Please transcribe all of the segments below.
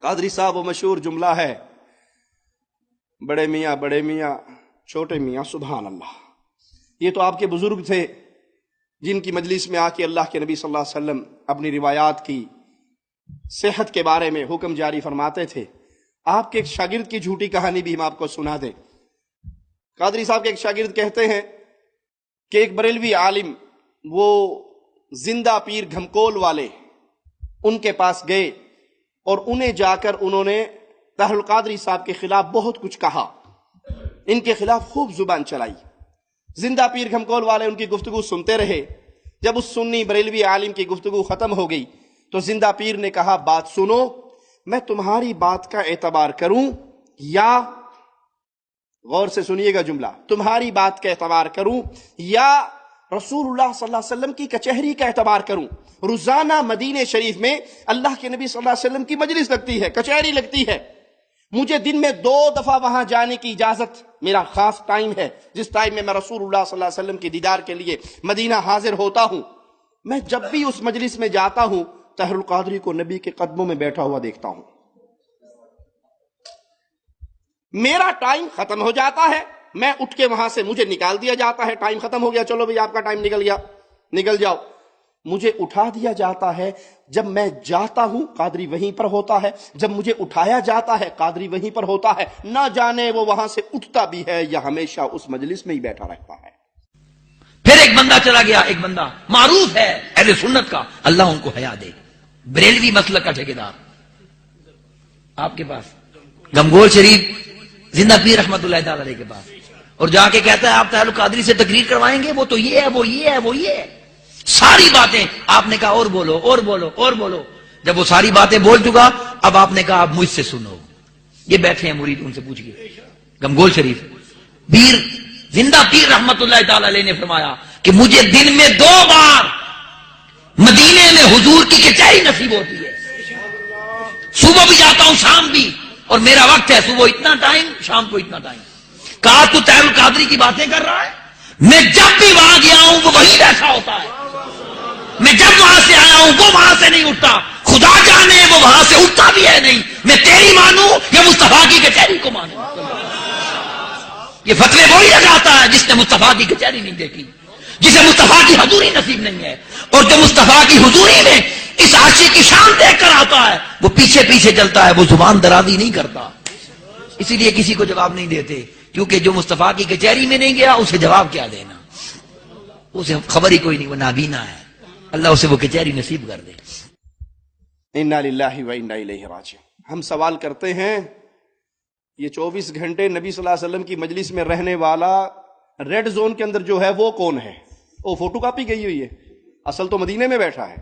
قادری صاحب وہ مشہور جملہ ہے، بڑے میاں چھوٹے میاں سبحان اللہ۔ یہ تو آپ کے بزرگ تھے جن کی مجلس میں آ کے اللہ کے نبی صلی اللہ علیہ وسلم اپنی روایات کی صحت کے بارے میں حکم جاری فرماتے تھے۔ آپ کے ایک شاگرد کی جھوٹی کہانی بھی ہم آپ کو سنا دیں۔ قادری صاحب کے ایک شاگرد کہتے ہیں کہ ایک بریلوی عالم وہ زندہ پیر گھمکول والے ان کے پاس گئے اور انہیں جا کر انہوں نے طاہر القادری صاحب کے خلاف بہت کچھ کہا، ان کے خلاف خوب زبان چلائی۔ زندہ پیر گھمکول والے ان کی گفتگو سنتے رہے۔ جب اس سنی بریلوی عالم کی گفتگو ختم ہو گئی تو زندہ پیر نے کہا بات سنو، میں تمہاری بات کا اعتبار کروں یا، غور سے سنیے گا جملہ، تمہاری بات کا اعتبار کروں یا رسول اللہ صلی اللہ علیہ وسلم کی کچہری کا اعتبار کروں؟ روزانہ مدینہ شریف میں اللہ کے نبی صلی اللہ علیہ وسلم کی مجلس لگتی ہے، کچہری لگتی ہے، مجھے دن میں 2 دفعہ وہاں جانے کی اجازت، میرا خاص ٹائم ہے جس ٹائم میں رسول اللہ صلی اللہ علیہ وسلم کی دیدار کے لیے مدینہ حاضر ہوتا ہوں۔ میں جب بھی اس مجلس میں جاتا ہوں طاہر القادری کو نبی کے قدموں میں بیٹھا ہوا دیکھتا ہوں۔ میرا ٹائم ختم ہو جاتا ہے، میں اٹھ کے وہاں سے مجھے نکال دیا جاتا ہے، ٹائم ختم ہو گیا، چلو بھئی آپ کا ٹائم نکل گیا، نکل جاؤ۔ مجھے اٹھا دیا جاتا ہے، جب میں جاتا ہوں قادری وہیں پر ہوتا ہے، جب مجھے اٹھایا جاتا ہے قادری وہیں پر ہوتا ہے، نہ جانے وہ وہاں سے اٹھتا بھی ہے یا ہمیشہ اس مجلس میں ہی بیٹھا رہتا ہے۔ پھر ایک بندہ چلا گیا، ایک بندہ معروف ہے اہل سنت کا، اللہ ان کو حیا دے، بریلوی مسلک کا ٹھیکیدار، آپ کے پاس گمگول شریف زندہ پیر رحمت اللہ تعالی علیہ کے پاس، اور جا کے کہتا ہے آپ طاہر القادری سے تقریر کروائیں گے، وہ تو یہ ہے، وہ یہ ہے، وہ یہ ہے، ساری باتیں آپ نے کہا اور بولو اور بولو اور بولو۔ جب وہ ساری باتیں بول چکا، اب آپ نے کہا آپ مجھ سے سنو، یہ بیٹھے ہیں مرید، ان سے پوچھئے۔ گمگول شریف پیر زندہ پیر رحمت اللہ تعالی علیہ نے فرمایا کہ مجھے دن میں 2 بار مدینے میں حضور کی کچہری نصیب ہوتی ہے، صبح بھی جاتا ہوں شام بھی، اور میرا وقت ہے صبح اتنا ٹائم، شام کو اتنا ٹائم۔ کہا تو طاہر القادری کی باتیں کر رہا ہے، میں جب بھی وہاں گیا ہوں وہ وہی بیٹھا ہوتا ہے، میں جب وہاں سے آیا ہوں وہ وہاں سے نہیں اٹھتا، خدا جانے وہ وہاں سے اٹھتا بھی ہے نہیں، میں تیری مانوں یا مصطفیٰ کی کچہری کو مانوں؟ یہ فتوے وہی لگاتا ہے جس نے مصطفیٰ کی کچہری نہیں دیکھی، جسے مصطفیٰ کی حضوری نصیب نہیں ہے، اور جو مصطفیٰ کی حضوری میں اس عاشق کی شان دیکھ کر آتا ہے وہ پیچھے پیچھے چلتا ہے، وہ زبان درازی نہیں کرتا، اسی لیے کسی کو جواب نہیں دیتے، کیونکہ جو مصطفیٰ کی کچہری میں نہیں گیا اسے جواب کیا دینا، اسے خبر ہی کوئی نہیں، وہ نابینا ہے، اللہ اسے وہ کچہری نصیب کر دے۔ انا للہ و انا الیہ راجعون۔ ہم سوال کرتے ہیں یہ 24 گھنٹے نبی صلی اللہ علیہ وسلم کی مجلس میں رہنے والا ریڈ زون کے اندر جو ہے وہ کون ہے؟ وہ فوٹو کاپی گئی ہوئی ہے، اصل تو مدینے میں بیٹھا ہے۔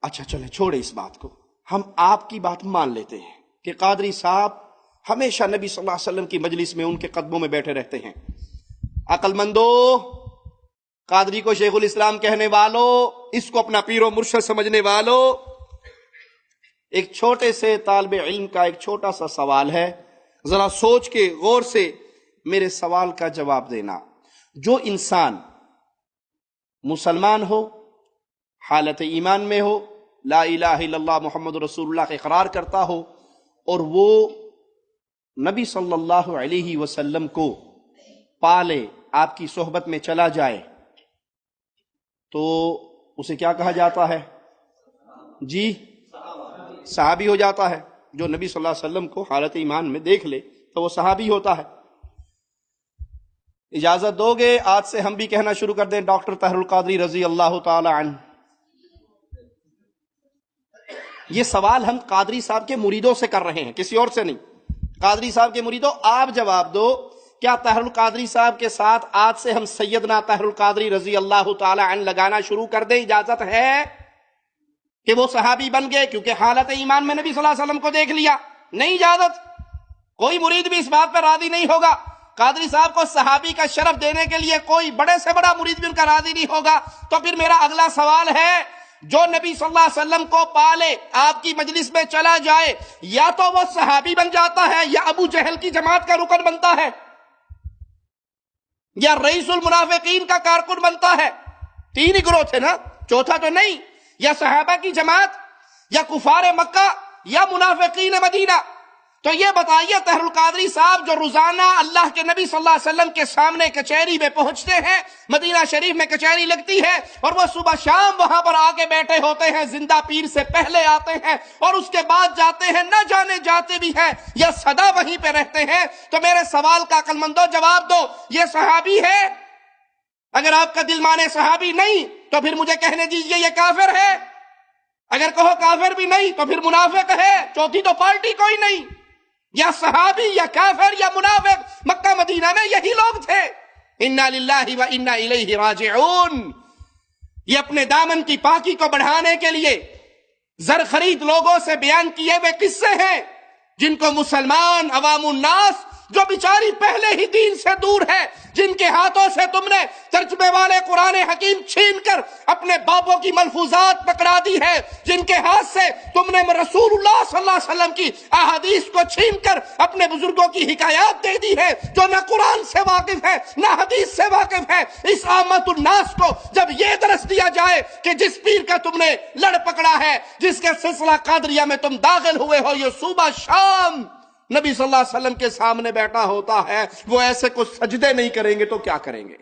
اچھا چلے چھوڑے اس بات کو، ہم آپ کی بات مان لیتے ہیں کہ قادری صاحب ہمیشہ نبی صلی اللہ علیہ وسلم کی مجلس میں ان کے قدموں میں بیٹھے رہتے ہیں۔ عقل مندو، قادری کو شیخ الاسلام کہنے والوں، اس کو اپنا پیر و مرشد سمجھنے والوں، ایک چھوٹے سے طالب علم کا ایک چھوٹا سا سوال ہے، ذرا سوچ کے غور سے میرے سوال کا جواب دینا۔ جو انسان مسلمان ہو، حالت ایمان میں ہو، لا الہ الا اللہ محمد رسول اللہ کا اقرار کرتا ہو، اور وہ نبی صلی اللہ علیہ وسلم کو پالے، آپ کی صحبت میں چلا جائے، تو اسے کیا کہا جاتا ہے؟ جی، صحابی ہو جاتا ہے۔ جو نبی صلی اللہ علیہ وسلم کو حالت ایمان میں دیکھ لے تو وہ صحابی ہوتا ہے۔ اجازت دو گے آج سے ہم بھی کہنا شروع کر دیں ڈاکٹر طاہر القادری رضی اللہ تعالی عنہ؟ یہ سوال ہم قادری صاحب کے مریدوں سے کر رہے ہیں، کسی اور سے نہیں۔ قادری صاحب کے مریدوں، آپ جواب دو، کیا طاہر القادری صاحب کے ساتھ آج سے ہم سیدنا طاہر القادری رضی اللہ تعالی عنہ لگانا شروع کر دیں؟ اجازت ہے کہ وہ صحابی بن گئے کیونکہ حالت ایمان میں نبی صلی اللہ علیہ وسلم کو دیکھ لیا؟ نہیں اجازت، کوئی مرید بھی اس بات پر راضی نہیں ہوگا۔ قادری صاحب کو صحابی کا شرف دینے کے لیے کوئی بڑے سے بڑا مرید بھی ان کا راضی نہیں ہوگا۔ تو پھر میرا اگلا سوال ہے، جو نبی صلی اللہ علیہ وسلم کو پالے، آپ کی مجلس میں چلا جائے، یا تو وہ صحابی بن جاتا ہے، یا ابو جہل کی جماعت کا رکن بنتا ہے، یا رئیس المنافقین کا کارکن بنتا ہے۔ 3 ہی گروہ تھے نا، چوتھا تو نہیں۔ یا صحابہ کی جماعت، یا کفار مکہ یا منافقین مدینہ؟ تو یہ بتائیے طاہر القادری صاحب جو روزانہ اللہ کے نبی صلی اللہ علیہ وسلم کے سامنے کچہری میں پہنچتے ہیں، مدینہ شریف میں کچہری لگتی ہے اور وہ صبح شام وہاں پر آگے بیٹھے ہوتے ہیں، زندہ پیر سے پہلے آتے ہیں اور اس کے بعد جاتے ہیں، نہ جانے جاتے بھی ہیں یا سدا وہیں پہ رہتے ہیں، تو میرے سوال کا عقل مندو جواب دو، یہ صحابی ہے؟ اگر آپ کا دل مانے صحابی نہیں تو پھر مجھے کہنے دیجئے یہ کافر ہے، اگر کہو کافر بھی نہیں تو پھر منافق ہے، چوتھی تو پارٹی کوئی نہیں، یا صحابی یا کافر یا منافق۔ مکہ مدینہ میں یہی لوگ تھے۔ انا للہ و انا الیہ راجعون۔ یہ اپنے دامن کی پاکی کو بڑھانے کے لیے زر خرید لوگوں سے بیان کیے ہوئے قصے ہیں جن کو مسلمان عوام الناس جو بیچاری پہلے ہی دین سے دور ہے، جن کے ہاتھوں سے تم نے ترجمے والے قرآن حکیم چھین کر اپنے باپوں کی ملفوظات پکڑا دی ہے، جن کے ہاتھ سے تم نے رسول اللہ صلی اللہ علیہ وسلم کی احادیث کو چھین کر اپنے بزرگوں کی حکایات دے دی ہے، جو نہ قرآن سے واقف ہے نہ حدیث سے واقف ہے۔ اس عامت الناس کو جب یہ درس دیا جائے کہ جس پیر کا تم نے لڑ پکڑا ہے، جس کے سلسلہ قادریہ میں تم داخل ہوئے ہو، یہ صبح شام نبی صلی اللہ علیہ وسلم کے سامنے بیٹھا ہوتا ہے، وہ ایسے کو سجدے نہیں کریں گے تو کیا کریں گے؟